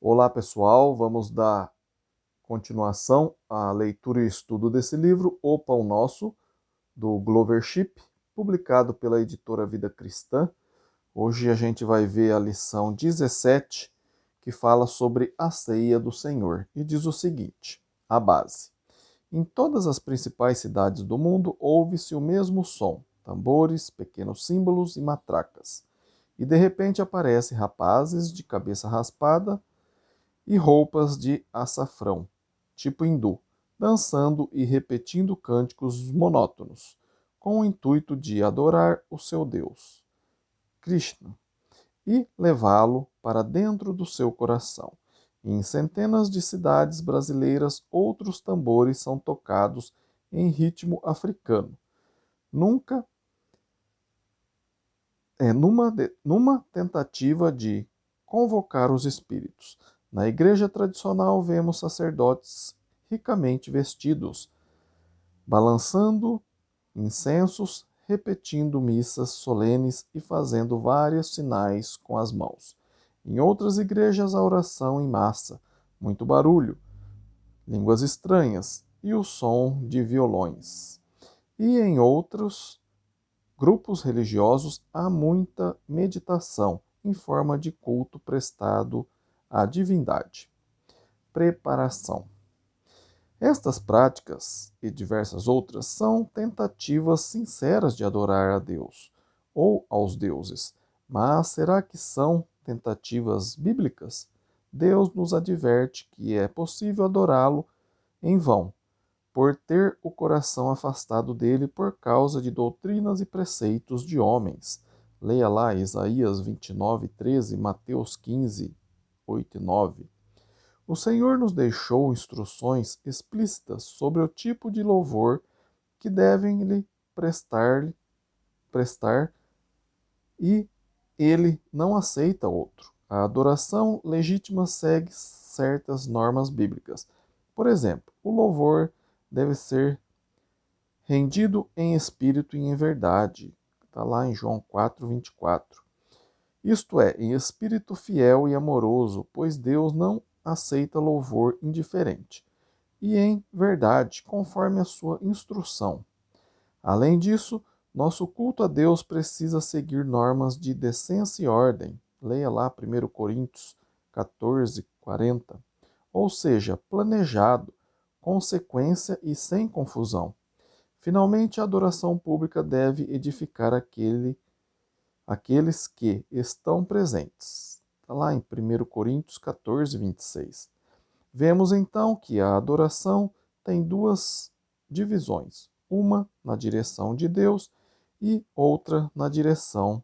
Olá pessoal, vamos dar continuação à leitura e estudo desse livro, O Pão Nosso, do Glover Ship, publicado pela editora Vida Cristã. Hoje a gente vai ver a lição 17, que fala sobre a ceia do Senhor, e diz o seguinte, a base. Em todas as principais cidades do mundo ouve-se o mesmo som, tambores, pequenos símbolos e matracas. E de repente aparecem rapazes de cabeça raspada e roupas de açafrão, tipo hindu, dançando e repetindo cânticos monótonos, com o intuito de adorar o seu Deus, Krishna, e levá-lo para dentro do seu coração. E em centenas de cidades brasileiras, outros tambores são tocados em ritmo africano. Nunca numa tentativa de convocar os espíritos. Na igreja tradicional, vemos sacerdotes ricamente vestidos, balançando incensos, repetindo missas solenes e fazendo vários sinais com as mãos. Em outras igrejas, a oração em massa, muito barulho, línguas estranhas e o som de violões. E em outros grupos religiosos há muita meditação em forma de culto prestado à divindade. Preparação. Estas práticas e diversas outras são tentativas sinceras de adorar a Deus ou aos deuses. Mas será que são tentativas bíblicas? Deus nos adverte que é possível adorá-lo em vão, por ter o coração afastado dele por causa de doutrinas e preceitos de homens. Leia lá Isaías 29:13, Mateus 15, 8 e 9. O Senhor nos deixou instruções explícitas sobre o tipo de louvor que devem lhe prestar e ele não aceita outro. A adoração legítima segue certas normas bíblicas. Por exemplo, o louvor deve ser rendido em espírito e em verdade. Está lá em João 4:24. Isto é, em espírito fiel e amoroso, pois Deus não aceita louvor indiferente. E em verdade, conforme a sua instrução. Além disso, nosso culto a Deus precisa seguir normas de decência e ordem. Leia lá 1 Coríntios 14:40. Ou seja, planejado, com sequência e sem confusão. Finalmente, a adoração pública deve edificar aqueles que estão presentes. Está lá em 1 Coríntios 14:26. Vemos então que a adoração tem duas divisões, uma na direção de Deus e outra na direção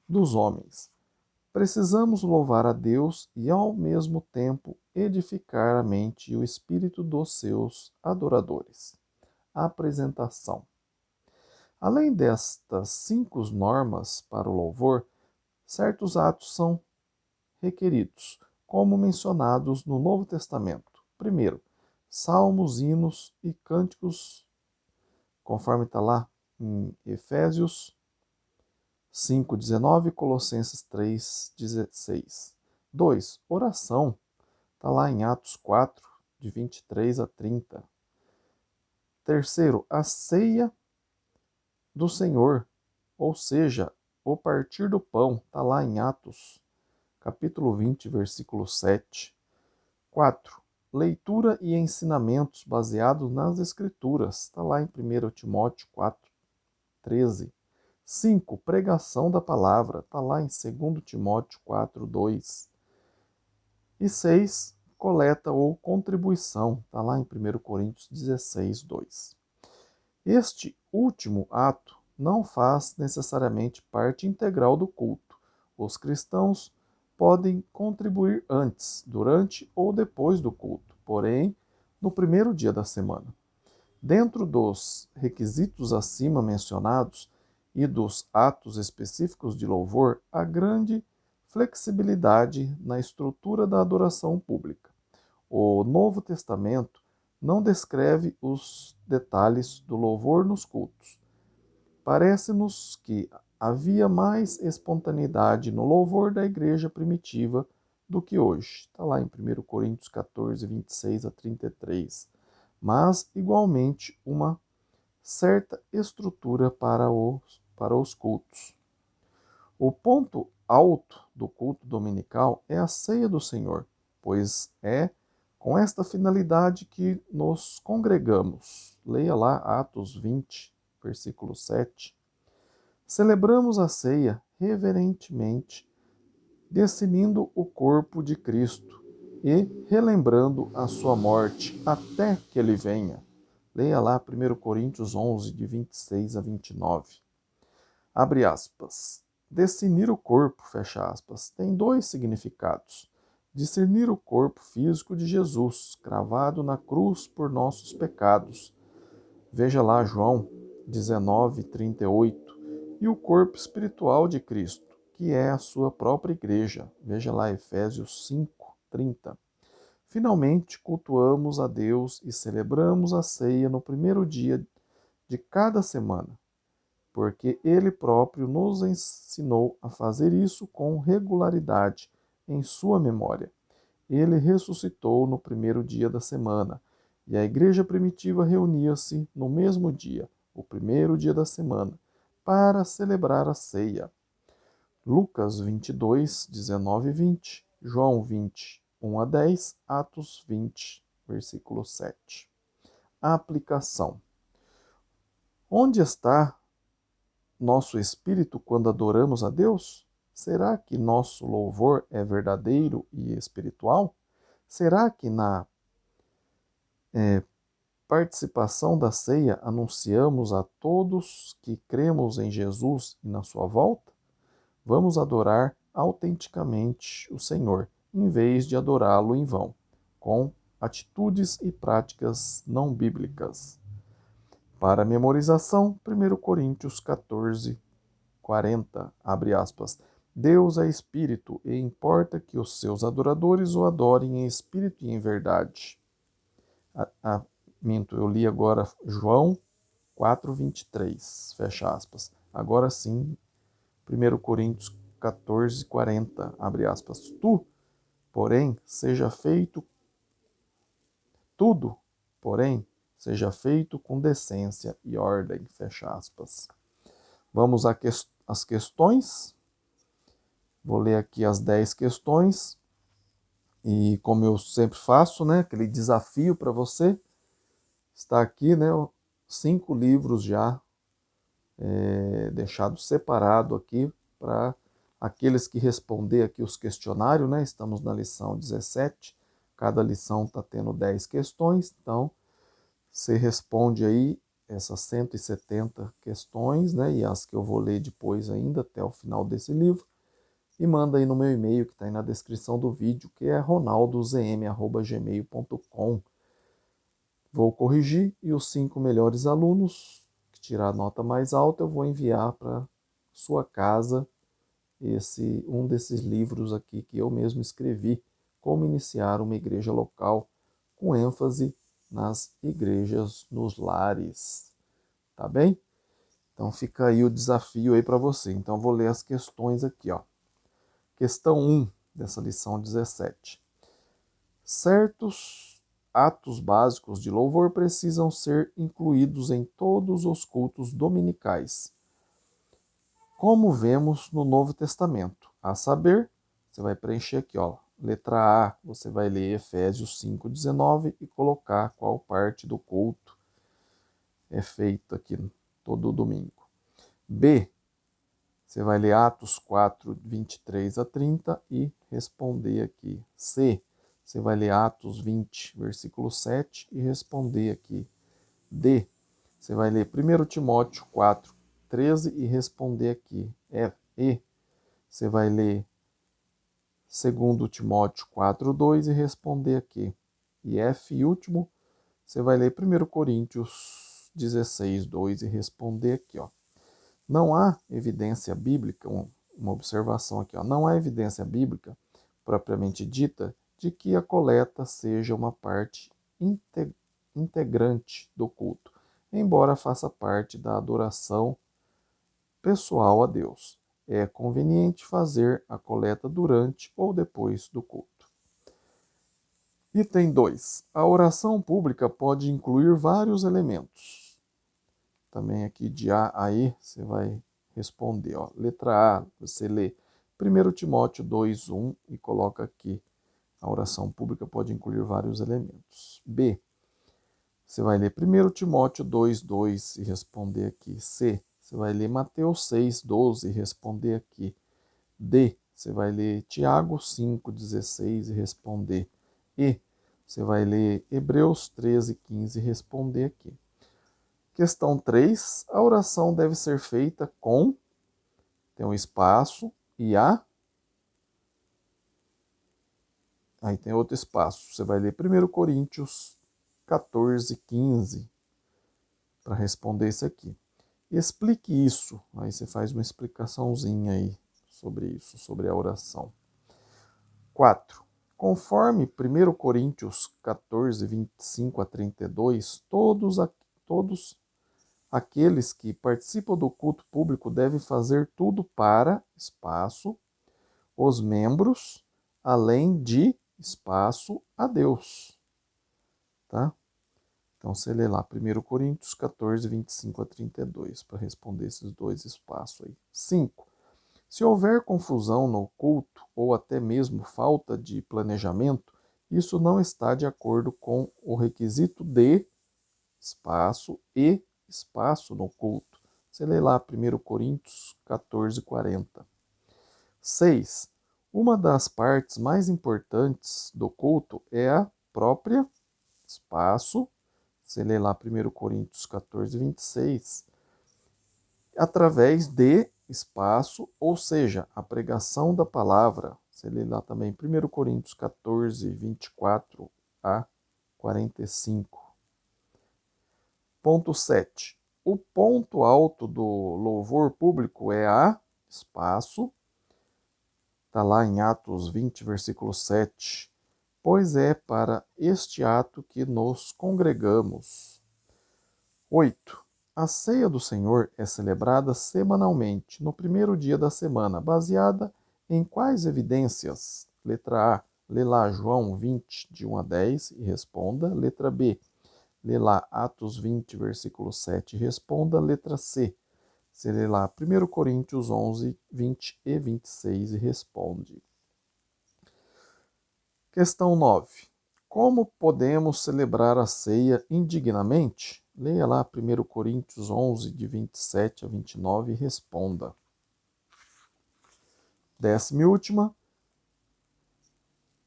dos homens. Precisamos louvar a Deus e, ao mesmo tempo, edificar a mente e o espírito dos seus adoradores. Apresentação. Além destas 5 normas para o louvor, certos atos são requeridos, como mencionados no Novo Testamento. Primeiro, salmos, hinos e cânticos, conforme está lá em Efésios 5:19 e Colossenses 3:16. 2. Oração, está lá em Atos 4, de 23 a 30. Terceiro, a ceia do Senhor, ou seja, o partir do pão, está lá em Atos, capítulo 20, versículo 7. 4. Leitura e ensinamentos baseados nas Escrituras, está lá em 1 Timóteo 4, 13. 5. Pregação da palavra, está lá em 2 Timóteo 4, 2. E 6. Coleta ou contribuição, está lá em 1 Coríntios 16, 2. Este último ato não faz necessariamente parte integral do culto. Os cristãos podem contribuir antes, durante ou depois do culto, porém, no primeiro dia da semana. Dentro dos requisitos acima mencionados e dos atos específicos de louvor, há grande flexibilidade na estrutura da adoração pública. O Novo Testamento não descreve os detalhes do louvor nos cultos. Parece-nos que havia mais espontaneidade no louvor da igreja primitiva do que hoje. Está lá em 1 Coríntios 14, 26 a 33. Mas, igualmente, uma certa estrutura para os cultos. O ponto alto do culto dominical é a ceia do Senhor, pois é com esta finalidade que nos congregamos. Leia lá Atos 20, versículo 7. Celebramos a ceia reverentemente, discernindo o corpo de Cristo e relembrando a sua morte até que ele venha. Leia lá 1 Coríntios 11, de 26 a 29. Abre aspas. Discernir o corpo, fecha aspas, tem dois significados. Discernir o corpo físico de Jesus, cravado na cruz por nossos pecados. Veja lá João 19, 38. E o corpo espiritual de Cristo, que é a sua própria igreja. Veja lá Efésios 5, 30. Finalmente, cultuamos a Deus e celebramos a ceia no primeiro dia de cada semana, porque Ele próprio nos ensinou a fazer isso com regularidade em sua memória. Ele ressuscitou no primeiro dia da semana, e a igreja primitiva reunia-se no mesmo dia, o primeiro dia da semana, para celebrar a ceia. Lucas 22, 19 e 20, João 20, 1 a 10, Atos 20, versículo 7. A aplicação. Onde está nosso espírito quando adoramos a Deus? Será que nosso louvor é verdadeiro e espiritual? Será que na participação da ceia anunciamos a todos que cremos em Jesus e na sua volta? Vamos adorar autenticamente o Senhor, em vez de adorá-lo em vão, com atitudes e práticas não bíblicas. Para memorização, 1 Coríntios 14, 40, abre aspas. Deus é espírito e importa que os seus adoradores o adorem em espírito e em verdade. Minto, eu li agora João 4, 23, fecha aspas. Agora sim, 1 Coríntios 14, 40, abre aspas. Porém, tudo, porém, seja feito com decência e ordem, fecha aspas. Vamos às questões. Vou ler aqui as 10 questões. E como eu sempre faço, né, aquele desafio para você, está aqui, né, 5 livros já deixados separado aqui para aqueles que responder aqui os questionários, né? Estamos na lição 17, cada lição está tendo 10 questões, então você responde aí essas 170 questões, né? E as que eu vou ler depois ainda, até o final desse livro, e manda aí no meu e-mail que está aí na descrição do vídeo, que é ronaldozm@gmail.com. Vou corrigir e os 5 melhores alunos que tirar a nota mais alta, eu vou enviar para sua casa um desses livros aqui que eu mesmo escrevi, Como Iniciar uma Igreja Local, com ênfase nas igrejas nos lares. Tá bem? Então fica aí o desafio aí para você. Então vou ler as questões aqui, ó. Questão 1 dessa lição 17. Certos atos básicos de louvor precisam ser incluídos em todos os cultos dominicais, como vemos no Novo Testamento. A saber, você vai preencher aqui, ó, letra A, você vai ler Efésios 5:19 e colocar qual parte do culto é feita aqui todo domingo. B, você vai ler Atos 4, 23 a 30 e responder aqui. C, você vai ler Atos 20, versículo 7 e responder aqui. D, você vai ler 1 Timóteo 4, 13 e responder aqui. E, você vai ler 2 Timóteo 4, 2 e responder aqui. E F, e último, você vai ler 1 Coríntios 16, 2 e responder aqui, ó. Não há evidência bíblica, uma observação aqui, ó, não há evidência bíblica propriamente dita de que a coleta seja uma parte integrante do culto, embora faça parte da adoração pessoal a Deus. é conveniente fazer a coleta durante ou depois do culto. Item 2. A oração pública pode incluir vários elementos. Também aqui de A a E, você vai responder. Ó. Letra A, você lê 1 Timóteo 2:1 e coloca aqui. A oração pública pode incluir vários elementos. B, você vai ler 1 Timóteo 2:2 e responder aqui. C, você vai ler Mateus 6:12 e responder aqui. D, você vai ler Tiago 5:16 e responder. E, você vai ler Hebreus 13:15 e responder aqui. Questão 3. A oração deve ser feita com, tem um espaço, e aí tem outro espaço. Você vai ler 1 Coríntios 14:15 para responder isso aqui. Explique isso. Aí você faz uma explicaçãozinha aí sobre isso, sobre a oração. 4. Conforme 1 Coríntios 14:25 a 32, todos aqueles que participam do culto público devem fazer tudo para, espaço, os membros, além de, espaço, a Deus. Tá? Então, você lê lá 1 Coríntios 14:25 a 32, para responder esses dois espaços aí. 5. Se houver confusão no culto, ou até mesmo falta de planejamento, isso não está de acordo com o requisito de espaço e espaço no culto. Você lê lá 1 Coríntios 14:40. 6. Uma das partes mais importantes do culto é a própria espaço. Você lê lá 1 Coríntios 14:26. Através de espaço, ou seja, a pregação da palavra. Você lê lá também 1 Coríntios 14:24 a 45. Ponto 7. O ponto alto do louvor público é a espaço. Está lá em Atos 20, versículo 7. Pois é para este ato que nos congregamos. 8. A ceia do Senhor é celebrada semanalmente, no primeiro dia da semana, baseada em quais evidências? Letra A. Lê lá João 20, de 1 a 10 e responda. Letra B. Lê lá Atos 20, versículo 7 e responda. Letra C. Você lê lá 1 Coríntios 11, 20 e 26 e responde. Questão 9. Como podemos celebrar a ceia indignamente? Leia lá 1 Coríntios 11, de 27 a 29 e responda. 10ª e última.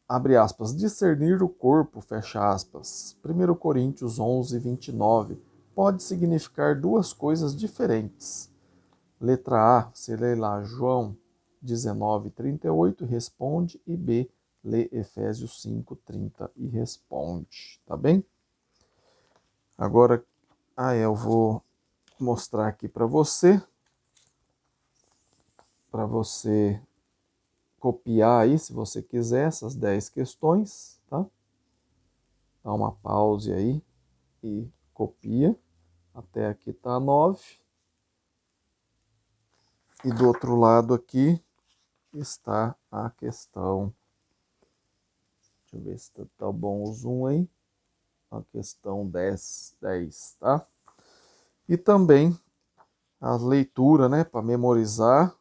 Abre aspas, discernir o corpo, fecha aspas. 1 Coríntios 11, 29 pode significar duas coisas diferentes. Letra A, você lê lá João 19, 38 e responde, e B, lê Efésios 5, 30 e responde, tá bem? Agora, eu vou mostrar aqui para você copiar aí, se você quiser, essas 10 questões, tá? Dá uma pause aí e copia. Até aqui tá a 9. E do outro lado aqui está a questão. Deixa eu ver se tá bom o zoom aí. A questão 10, tá? E também a leitura, né, para memorizar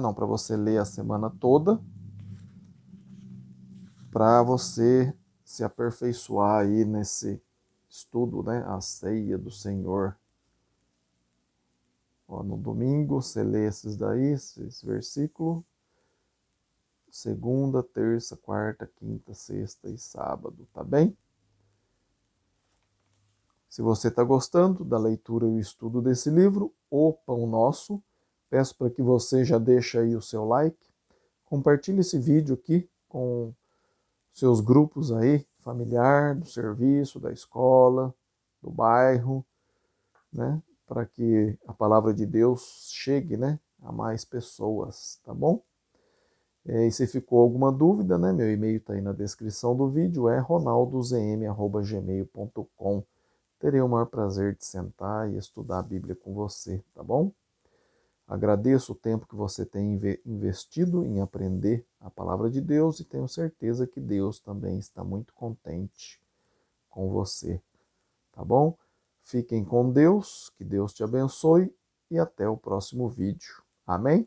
não, para você ler a semana toda, para você se aperfeiçoar aí nesse estudo, né, a ceia do Senhor. Ó, no domingo você lê esse versículo, segunda, terça, quarta, quinta, sexta e sábado, tá bem? Se você está gostando da leitura e o estudo desse livro, O Pão Nosso, peço para que você já deixe aí o seu like, compartilhe esse vídeo aqui com seus grupos aí, familiar, do serviço, da escola, do bairro, né? Para que a palavra de Deus chegue, né, a mais pessoas, tá bom? E se ficou alguma dúvida, né, meu e-mail está aí na descrição do vídeo, é ronaldozm@gmail.com. Terei o maior prazer de sentar e estudar a Bíblia com você, tá bom? Agradeço o tempo que você tem investido em aprender a palavra de Deus e tenho certeza que Deus também está muito contente com você, tá bom? Fiquem com Deus, que Deus te abençoe e até o próximo vídeo. Amém?